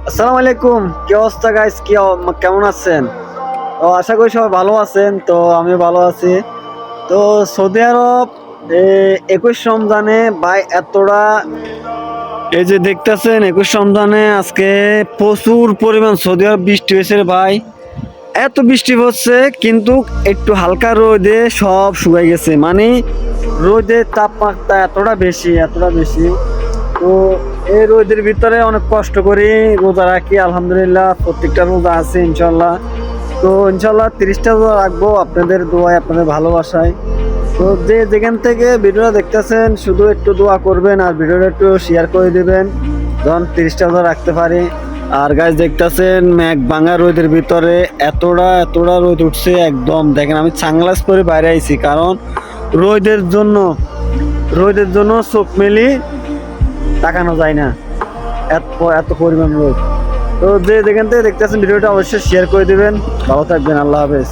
আসসালামু আলাইকুম। কি অবস্থা গাইস? কেমন আছেন? তো আশা করি সবাই ভালো আছেন। তো আমি ভালো আছি। তো সৌদি আরব 21 রমজানে ভাই এতটা, এই যে দেখতেছেন 21 রমজানে আজকে প্রচুর পরিমাণ সৌদি আরব বৃষ্টি হয়েছে রে ভাই। এত বৃষ্টি হচ্ছে কিন্তু একটু হালকা রোদে সব শুকাই গেছে, মানে রোদের তাপমাত্রা এতটা বেশি। তো এই রোদের ভিতরে অনেক কষ্ট করি, রোজা রাখি আলহামদুলিল্লাহ, প্রত্যেকটা রোজা আছে ইনশাল্লাহ। তো ইনশাল্লাহ 30টা রোজা রাখবো আপনাদের দোয়ায়, আপনাদের ভালোবাসায়। তো যে যেখান থেকে ভিডিওটা দেখতেছেন শুধু একটু দোয়া করবেন আর ভিডিওটা একটু শেয়ার করে দিবেন যখন 30টা রোজা রাখতে পারি। আর গাছ দেখতেছেন মেঘ ভাঙা রোদের ভিতরে এতটা রোদ উঠছে, একদম দেখেন আমি সানগ্লাস পরে বাইরে আইছি, কারণ রোদের জন্য রোদের জন্য চোখ মেলি তাকানো যায় না, এত এত পরিমাণ রোদ। তো যে যেখান থেকে দেখতেছেন ভিডিওটা অবশ্যই শেয়ার করে দিবেন। ভালো থাকবেন, আল্লাহ হাফেজ।